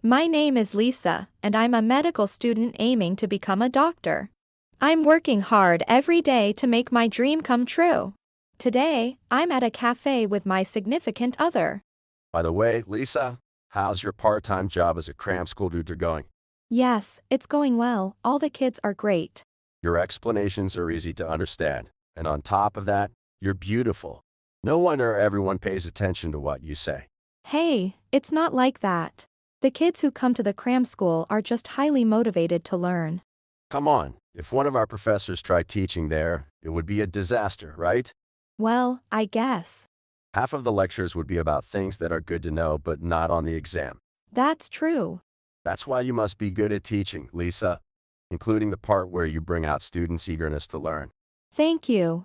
My name is Lisa, and I'm a medical student aiming to become a doctor. I'm working hard every day to make my dream come true. Today, I'm at a cafe with my significant other. By the way, Lisa, how's your part-time job as a cram school tutor going? Yes, it's going well, all the kids are great. Your explanations are easy to understand, and on top of that, you're beautiful. No wonder everyone pays attention to what you say. Hey, it's not like that. The kids who come to the cram school are just highly motivated to learn. Come on, if one of our professors tried teaching there, it would be a disaster, right? Well, I guess. Half of the lectures would be about things that are good to know but not on the exam. That's true. That's why you must be good at teaching, Lisa, including the part where you bring out students' eagerness to learn. Thank you.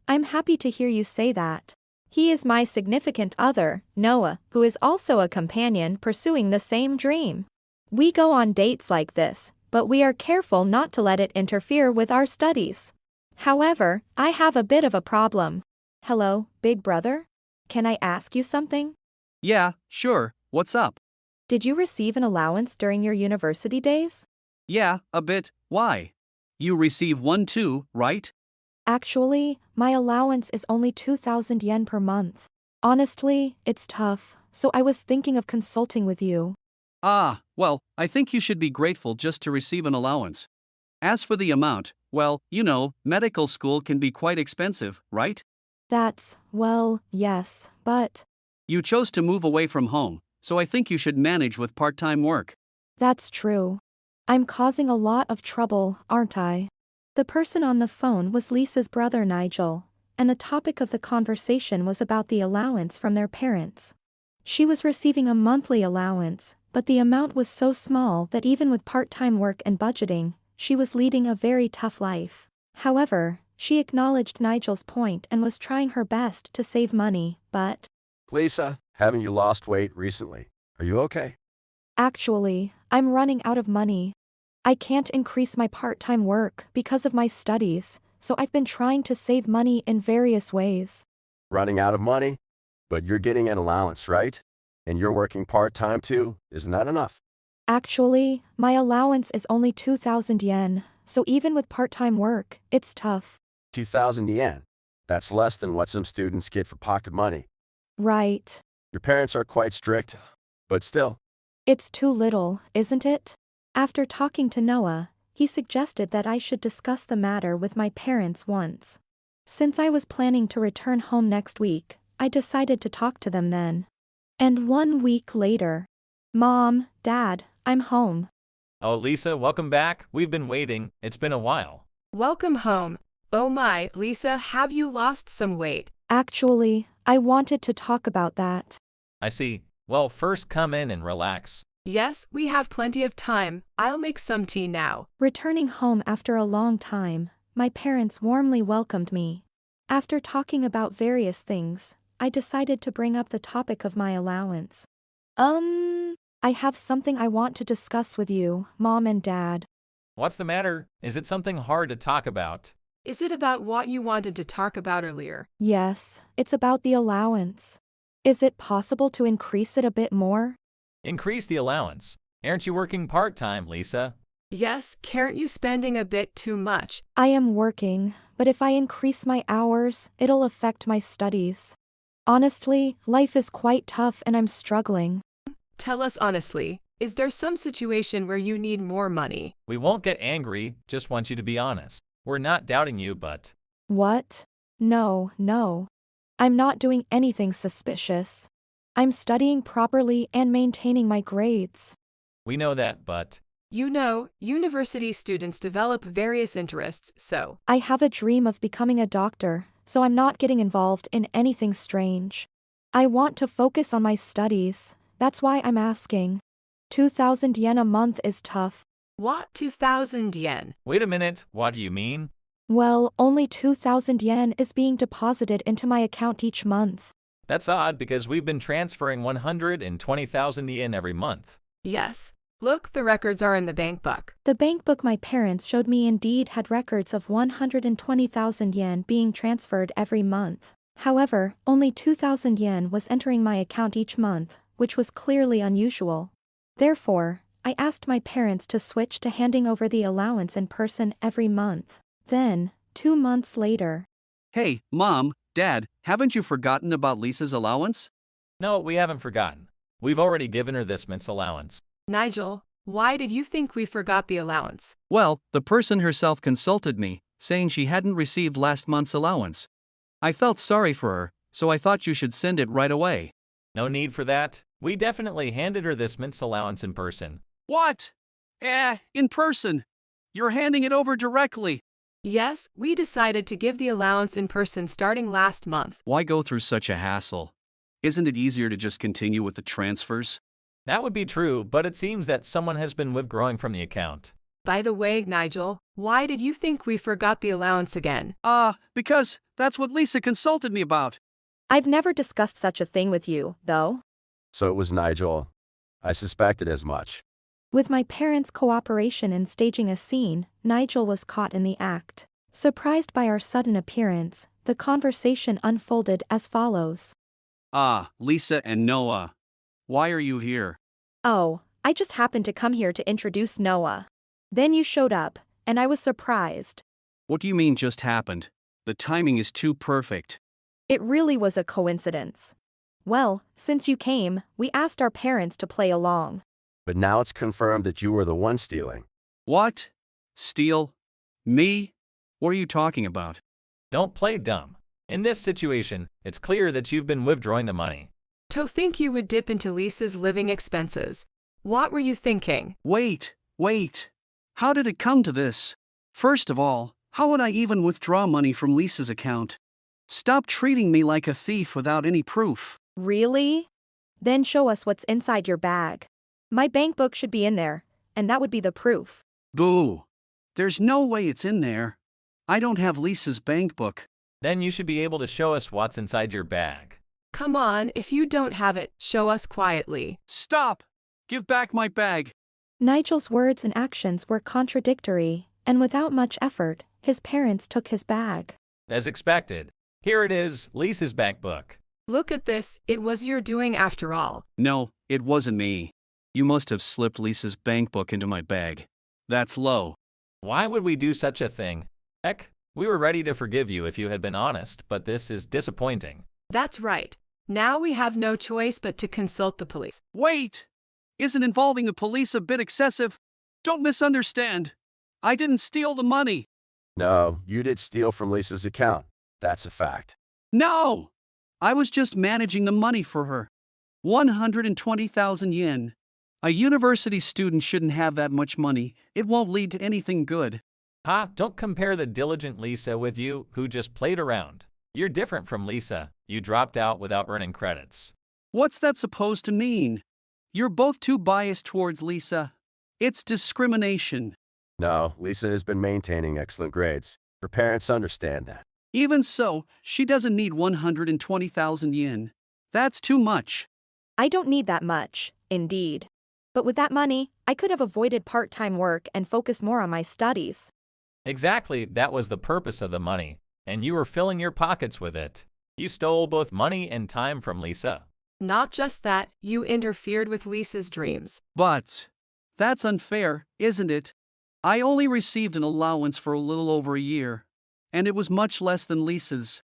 I'm happy to hear you say that. He is my significant other, Noah, who is also a companion pursuing the same dream. We go on dates like this, but we are careful not to let it interfere with our studies. However, I have a bit of a problem. Hello, big brother? Can I ask you something? Yeah, sure. What's up? Did you receive an allowance during your university days? Yeah, a bit. Why? You receive one too, right? Actually, my allowance is only 2,000 yen per month. Honestly, it's tough, so I was thinking of consulting with you. Ah, well, I think you should be grateful just to receive an allowance. As for the amount, well, medical school can be quite expensive, right? Well, yes, but You chose to move away from home, so I think you should manage with part-time work. that's true. I'm causing a lot of trouble, aren't I? The person on the phone was Lisa's brother Nigel, and the topic of the conversation was about the allowance from their parents. She was receiving a monthly allowance, but the amount was so small that even with part-time work and budgeting, she was leading a very tough life. However, she acknowledged Nigel's point and was trying her best to save money, but Lisa, haven't you lost weight recently? Are you okay? actually, I'm running out of money. I can't increase my part-time work because of my studies, so I've been trying to save money in various ways. Running out of money? But you're getting an allowance, right? And you're working part-time too, isn't that enough? Actually, my allowance is only 2,000 yen, so even with part-time work, it's tough. 2,000 yen. That's less than what some students get for pocket money. Right. Your parents are quite strict, but still. It's too little, isn't it? After talking to Noah, he suggested that I should discuss the matter with my parents once. Since I was planning to return home next week, I decided to talk to them then. And 1 week later. Mom, Dad, I'm home. Oh, Lisa, welcome back. We've been waiting. It's been a while. Welcome home. Oh my, Lisa, have you lost some weight? Actually, I wanted to talk about that. I see. Well, first come in and relax. Yes, we have plenty of time. I'll make some tea now. Returning home after a long time, my parents warmly welcomed me. After talking about various things, I decided to bring up the topic of my allowance. I have something I want to discuss with you, Mom and Dad. What's the matter? Is it something hard to talk about? Is it about what you wanted to talk about earlier? Yes, it's about the allowance. Is it possible to increase it a bit more? Increase the allowance. Aren't you working part-time, Lisa? Yes, aren't you spending a bit too much? I am working, but if I increase my hours, it'll affect my studies. Honestly, life is quite tough and I'm struggling. Tell us honestly, is there some situation where you need more money? We won't get angry, just want you to be honest. We're not doubting you, but… What? No. I'm not doing anything suspicious. I'm studying properly and maintaining my grades. We know that, but… You know, university students develop various interests, so… I have a dream of becoming a doctor, so I'm not getting involved in anything strange. I want to focus on my studies, that's why I'm asking. 2,000 yen a month is tough. What, 2,000 yen? Wait a minute, what do you mean? Well, only 2,000 yen is being deposited into my account each month. That's odd because we've been transferring 120,000 yen every month. Yes. Look, the records are in the bank book. The bank book my parents showed me indeed had records of 120,000 yen being transferred every month. However, only 2,000 yen was entering my account each month, which was clearly unusual. Therefore, I asked my parents to switch to handing over the allowance in person every month. Then, 2 months later, Hey, Mom, Dad, haven't you forgotten about Lisa's allowance? No, we haven't forgotten. We've already given her this month's allowance. Nigel, why did you think we forgot the allowance? Well, the person herself consulted me, saying she hadn't received last month's allowance. I felt sorry for her, so I thought you should send it right away. No need for that. We definitely handed her this month's allowance in person. What? In person. You're handing it over directly. Yes, we decided to give the allowance in person starting last month. Why go through such a hassle? Isn't it easier to just continue with the transfers? That would be true, but it seems that someone has been withdrawing from the account. By the way, Nigel, why did you think we forgot the allowance again? Because that's what Lisa consulted me about. I've never discussed such a thing with you, though. So it was Nigel. I suspected as much. With my parents' cooperation in staging a scene, Nigel was caught in the act. Surprised by our sudden appearance, the conversation unfolded as follows. Lisa and Noah. Why are you here? Oh, I just happened to come here to introduce Noah. Then you showed up, and I was surprised. What do you mean just happened? The timing is too perfect. It really was a coincidence. Well, since you came, we asked our parents to play along. But now it's confirmed that you were the one stealing. What? Steal? Me? What are you talking about? Don't play dumb. In this situation, it's clear that you've been withdrawing the money. To think you would dip into Lisa's living expenses. What were you thinking? Wait. How did it come to this? First of all, how would I even withdraw money from Lisa's account? Stop treating me like a thief without any proof. Really? Then show us what's inside your bag. My bank book should be in there, and that would be the proof. Boo! There's no way it's in there. I don't have Lisa's bank book. Then you should be able to show us what's inside your bag. Come on, if you don't have it, show us quietly. Stop! Give back my bag. Nigel's words and actions were contradictory, and without much effort, his parents took his bag. As expected. Here it is, Lisa's bank book. Look at this, it was your doing after all. No, it wasn't me. You must have slipped Lisa's bank book into my bag. That's low. Why would we do such a thing? Heck, we were ready to forgive you if you had been honest, but this is disappointing. That's right. Now we have no choice but to consult the police. Wait! Isn't involving the police a bit excessive? Don't misunderstand. I didn't steal the money. No, you did steal from Lisa's account. That's a fact. No! I was just managing the money for her. 120,000 yen. A university student shouldn't have that much money. It won't lead to anything good. Don't compare the diligent Lisa with you, who just played around. You're different from Lisa. You dropped out without earning credits. What's that supposed to mean? You're both too biased towards Lisa. It's discrimination. No, Lisa has been maintaining excellent grades. Her parents understand that. Even so, she doesn't need 120,000 yen. That's too much. I don't need that much, indeed. But with that money, I could have avoided part-time work and focused more on my studies. Exactly, that was the purpose of the money, and you were filling your pockets with it. You stole both money and time from Lisa. Not just that, you interfered with Lisa's dreams. But that's unfair, isn't it? I only received an allowance for a little over a year, and it was much less than Lisa's.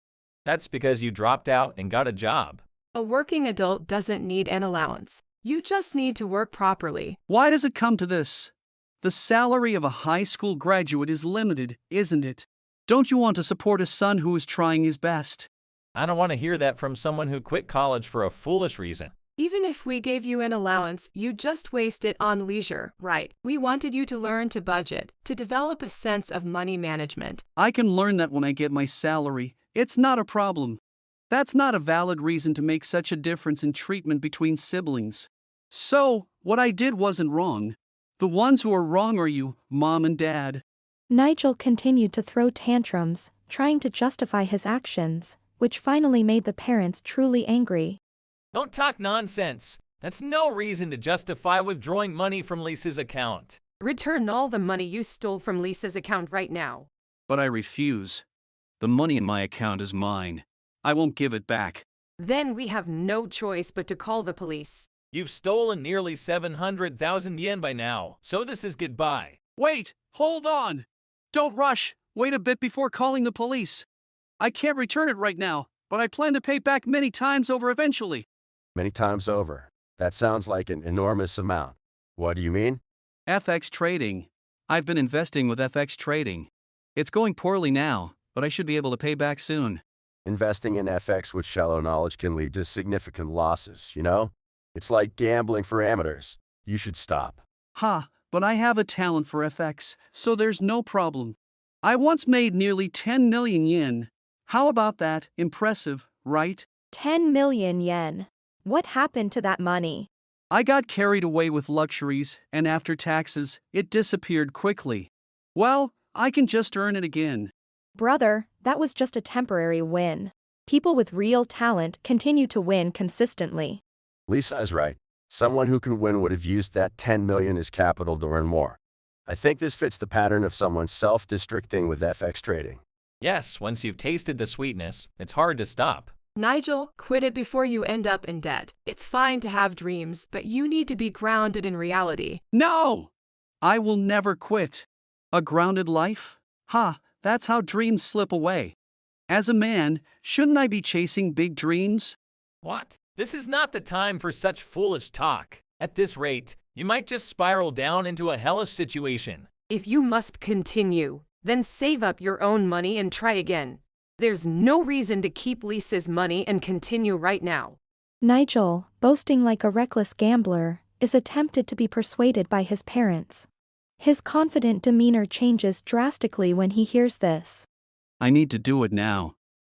That's because you dropped out and got a job. A working adult doesn't need an allowance. You just need to work properly. Why does it come to this? The salary of a high school graduate is limited, isn't it? Don't you want to support a son who is trying his best? I don't want to hear that from someone who quit college for a foolish reason. Even if we gave you an allowance, you just waste it on leisure, right? We wanted you to learn to budget, to develop a sense of money management. I can learn that when I get my salary. It's not a problem. That's not a valid reason to make such a difference in treatment between siblings. So, what I did wasn't wrong. The ones who are wrong are you, Mom and Dad. Nigel continued to throw tantrums, trying to justify his actions, which finally made the parents truly angry. Don't talk nonsense. That's no reason to justify withdrawing money from Lisa's account. Return all the money you stole from Lisa's account right now. But I refuse. The money in my account is mine. I won't give it back. Then we have no choice but to call the police. You've stolen nearly 700,000 yen by now, so this is goodbye. Wait, hold on. Don't rush. Wait a bit before calling the police. I can't return it right now, but I plan to pay back many times over eventually. Many times over. That sounds like an enormous amount. What do you mean? FX trading. I've been investing with FX trading. It's going poorly now, but I should be able to pay back soon. Investing in FX with shallow knowledge can lead to significant losses, you know? It's like gambling for amateurs. You should stop. Ha, but I have a talent for FX, so there's no problem. I once made nearly 10 million yen. How about that? Impressive, right? 10 million yen. What happened to that money? I got carried away with luxuries, and after taxes, it disappeared quickly. Well, I can just earn it again. Brother, that was just a temporary win. People with real talent continue to win consistently. Lisa is right. Someone who can win would have used that 10 million as capital to earn more. I think this fits the pattern of someone self-destructing with FX trading. Yes, once you've tasted the sweetness, it's hard to stop. Nigel, quit it before you end up in debt. It's fine to have dreams, but you need to be grounded in reality. No! I will never quit. A grounded life? Ha, that's how dreams slip away. As a man, shouldn't I be chasing big dreams? What? This is not the time for such foolish talk. At this rate, you might just spiral down into a hellish situation. If you must continue, then save up your own money and try again. There's no reason to keep Lisa's money and continue right now. Nigel, boasting like a reckless gambler, is attempted to be persuaded by his parents. His confident demeanor changes drastically when he hears this. I need to do it now.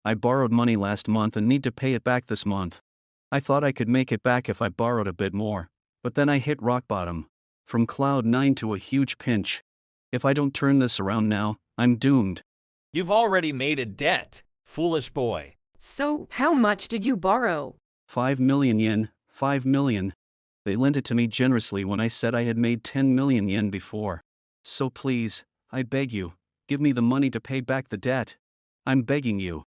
I borrowed money last month and need to pay it back this month. I thought I could make it back if I borrowed a bit more, but then I hit rock bottom. From cloud 9 to a huge pinch. If I don't turn this around now, I'm doomed. You've already made a debt, foolish boy. So, how much did you borrow? 5 million yen, 5 million. They lent it to me generously when I said I had made 10 million yen before. So please, I beg you, give me the money to pay back the debt. I'm begging you.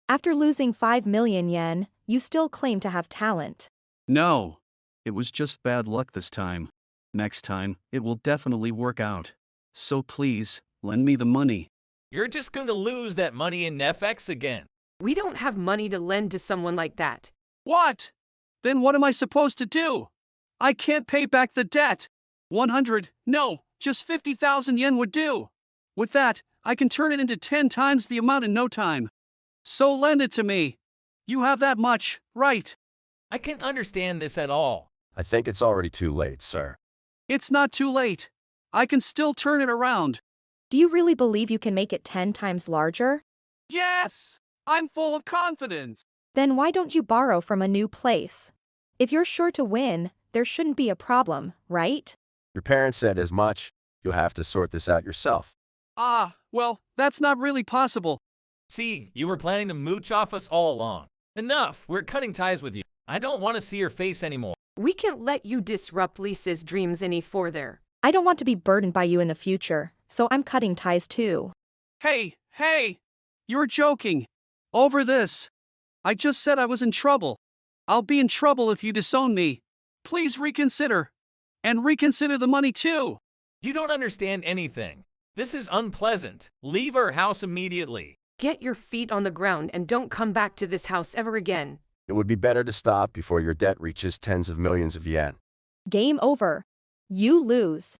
After losing 5 million yen, you still claim to have talent. No. It was just bad luck this time. Next time, it will definitely work out. So please, lend me the money. You're just going to lose that money in FX again. We don't have money to lend to someone like that. What? Then what am I supposed to do? I can't pay back the debt. 100, no, just 50,000 yen would do. With that, I can turn it into 10 times the amount in no time. So lend it to me. You have that much, right? I can't understand this at all. I think it's already too late, sir. It's not too late. I can still turn it around. Do you really believe you can make it 10 times larger? Yes! I'm full of confidence. Then why don't you borrow from a new place? If you're sure to win, there shouldn't be a problem, right? Your parents said as much. You'll have to sort this out yourself. Ah, well, that's not really possible. See, you were planning to mooch off us all along. Enough, we're cutting ties with you. I don't want to see your face anymore. We can't let you disrupt Lisa's dreams any further. I don't want to be burdened by you in the future, so I'm cutting ties too. Hey! You're joking. Over this. I just said I was in trouble. I'll be in trouble if you disown me. Please reconsider. And reconsider the money too. You don't understand anything. This is unpleasant. Leave our house immediately. Get your feet on the ground and don't come back to this house ever again. It would be better to stop before your debt reaches tens of millions of yen. Game over. You lose.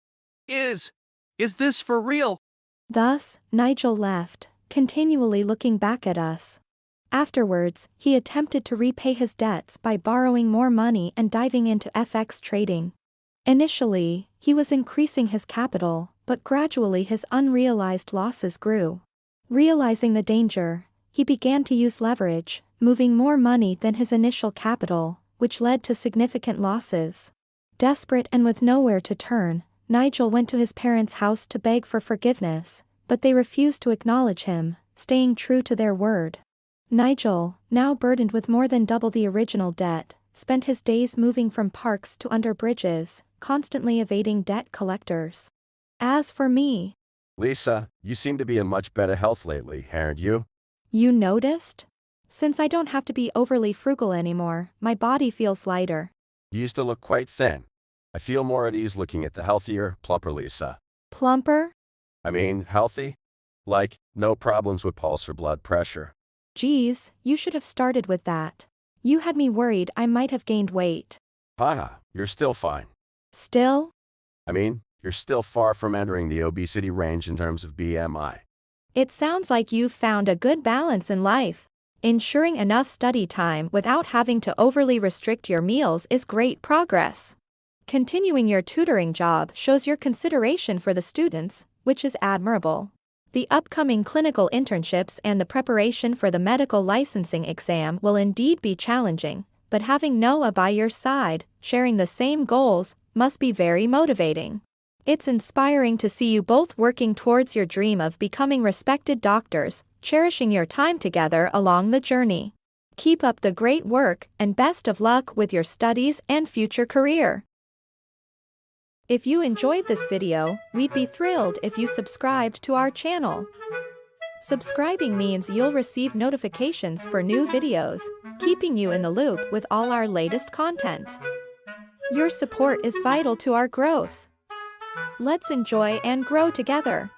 Is this for real? Thus, Nigel left, continually looking back at us. Afterwards, he attempted to repay his debts by borrowing more money and diving into FX trading. Initially, he was increasing his capital, but gradually his unrealized losses grew. Realizing the danger, he began to use leverage, moving more money than his initial capital, which led to significant losses. Desperate and with nowhere to turn, Nigel went to his parents' house to beg for forgiveness, but they refused to acknowledge him, staying true to their word. Nigel, now burdened with more than double the original debt, spent his days moving from parks to under bridges, constantly evading debt collectors. As for me, Lisa, you seem to be in much better health lately, haven't you? you noticed? Since I don't have to be overly frugal anymore, my body feels lighter. You used to look quite thin. I feel more at ease looking at the healthier, plumper Lisa. Plumper? I mean, healthy? Like, no problems with pulse or blood pressure. Geez, you should have started with that. You had me worried I might have gained weight. Haha, you're still fine. Still? I mean, you're still far from entering the obesity range in terms of BMI. It sounds like you've found a good balance in life. Ensuring enough study time without having to overly restrict your meals is great progress. Continuing your tutoring job shows your consideration for the students, which is admirable. The upcoming clinical internships and the preparation for the medical licensing exam will indeed be challenging, but having Noah by your side, sharing the same goals, must be very motivating. It's inspiring to see you both working towards your dream of becoming respected doctors, cherishing your time together along the journey. Keep up the great work and best of luck with your studies and future career. If you enjoyed this video, we'd be thrilled if you subscribed to our channel. Subscribing means you'll receive notifications for new videos, keeping you in the loop with all our latest content. Your support is vital to our growth. Let's enjoy and grow together.